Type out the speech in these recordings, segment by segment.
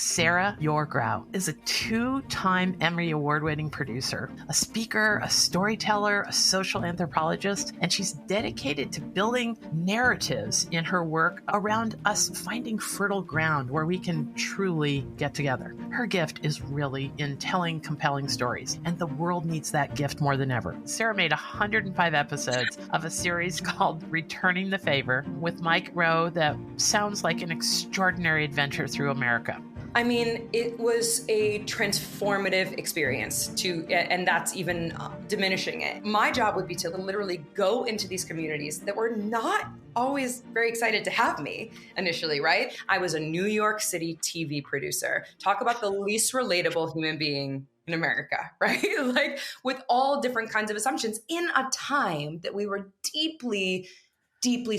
Sarah Yourgrau is a 2-time Emmy Award-winning producer, a speaker, a storyteller, a social anthropologist, and she's dedicated to building narratives in her work around us finding fertile ground where we can truly get together. Her gift is really in telling compelling stories, and the world needs that gift more than ever. Sarah made 105 episodes of a series called Returning the Favor with Mike Rowe that sounds like an extraordinary adventure through America. I mean, it was a transformative experience and that's even diminishing it. My job would be to literally go into these communities that were not always very excited to have me initially, right? I was a New York City TV producer. Talk about the least relatable human being in America, right? Like with all different kinds of assumptions in a time that we were deeply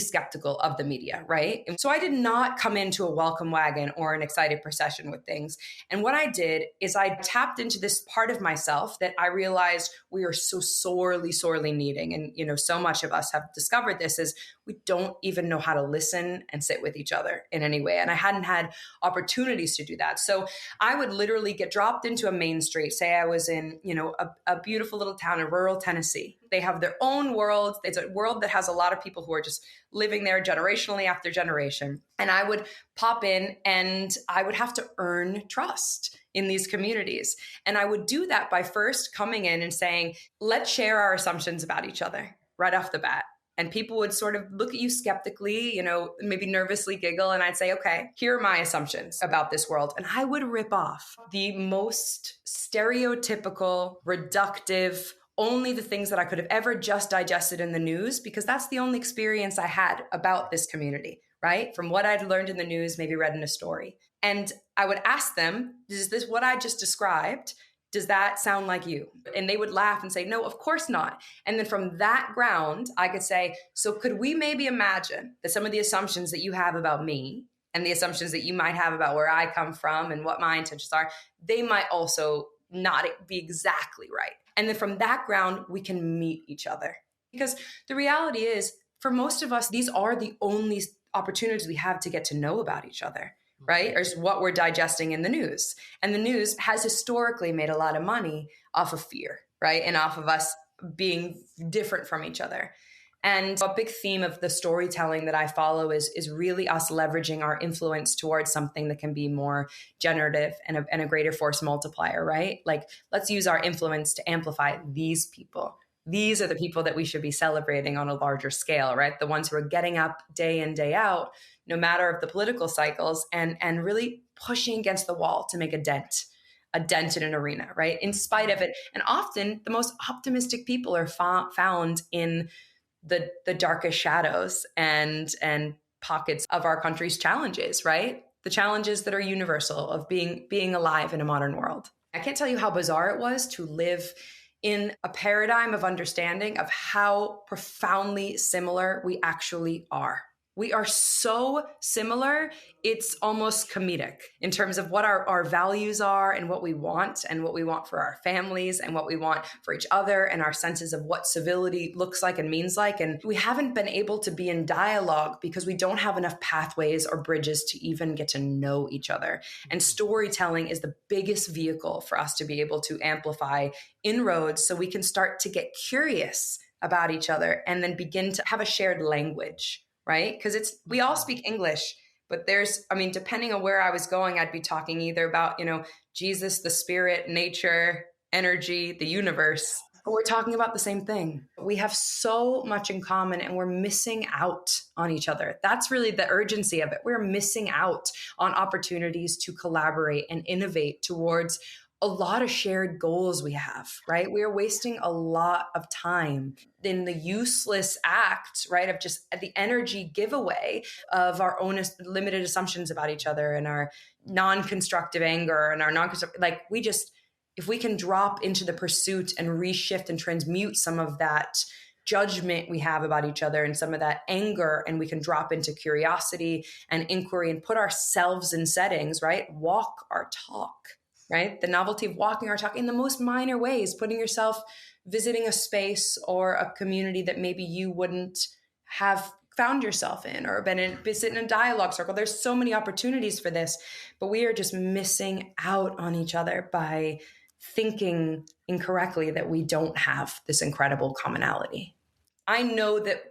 skeptical of the media, right? And so I did not come into a welcome wagon or an excited procession with things. And what I did is I tapped into this part of myself that I realized we are so sorely needing. And, so much of us have discovered this is we don't even know how to listen and sit with each other in any way. And I hadn't had opportunities to do that. So I would literally get dropped into a main street. Say I was in, a beautiful little town in rural Tennessee. They have their own world. It's a world that has a lot of people who are just living there generationally after generation. And I would pop in and I would have to earn trust in these communities. And I would do that by first coming in and saying, let's share our assumptions about each other right off the bat. And people would sort of look at you skeptically, maybe nervously giggle. And I'd say, okay, here are my assumptions about this world. And I would rip off the most stereotypical, reductive, only the things that I could have ever just digested in the news, because that's the only experience I had about this community, right? From what I'd learned in the news, maybe read in a story. And I would ask them, is this what I just described? Does that sound like you? And they would laugh and say, no, of course not. And then from that ground, I could say, so could we maybe imagine that some of the assumptions that you have about me and the assumptions that you might have about where I come from and what my intentions are, they might also not be exactly right. And then from that ground, we can meet each other. Because the reality is, for most of us, these are the only opportunities we have to get to know about each other, right? Or is what we're digesting in the news. And the news has historically made a lot of money off of fear, right? And off of us being different from each other. And a big theme of the storytelling that I follow is really us leveraging our influence towards something that can be more generative and a greater force multiplier, right? Like, let's use our influence to amplify these people. These are the people that we should be celebrating on a larger scale, right? The ones who are getting up day in, day out, no matter of the political cycles, and really pushing against the wall to make a dent in an arena, right? In spite of it. And often the most optimistic people are found in the darkest shadows and pockets of our country's challenges, right? The challenges that are universal of being alive in a modern world. I can't tell you how bizarre it was to live in a paradigm of understanding of how profoundly similar we actually are. We are so similar, it's almost comedic in terms of what our values are and what we want for our families and what we want for each other and our senses of what civility looks like and means like. And we haven't been able to be in dialogue because we don't have enough pathways or bridges to even get to know each other. And storytelling is the biggest vehicle for us to be able to amplify inroads so we can start to get curious about each other and then begin to have a shared language. Right? Because we all speak English, but depending on where I was going, I'd be talking either about, Jesus, the spirit, nature, energy, the universe, but we're talking about the same thing. We have so much in common and we're missing out on each other. That's really the urgency of it. We're missing out on opportunities to collaborate and innovate towards a lot of shared goals we have, right? We are wasting a lot of time in the useless act, right, of just the energy giveaway of our own limited assumptions about each other and our non-constructive anger and our non-constructive, if we can drop into the pursuit and reshift and transmute some of that judgment we have about each other and some of that anger, and we can drop into curiosity and inquiry and put ourselves in settings, right? Walk our talk. Right? The novelty of walking our talk in the most minor ways, putting yourself, visiting a space or a community that maybe you wouldn't have found yourself in, or been sitting in a dialogue circle. There's so many opportunities for this, but we are just missing out on each other by thinking incorrectly that we don't have this incredible commonality. I know that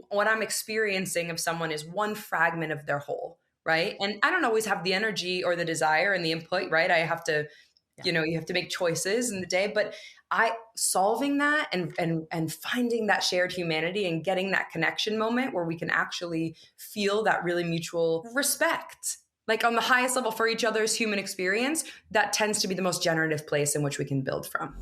what I'm experiencing of someone is one fragment of their whole, right? And I don't always have the energy or the desire and the input, right? I have to, you have to make choices in the day, but solving that and finding that shared humanity and getting that connection moment where we can actually feel that really mutual respect, like on the highest level for each other's human experience, that tends to be the most generative place in which we can build from.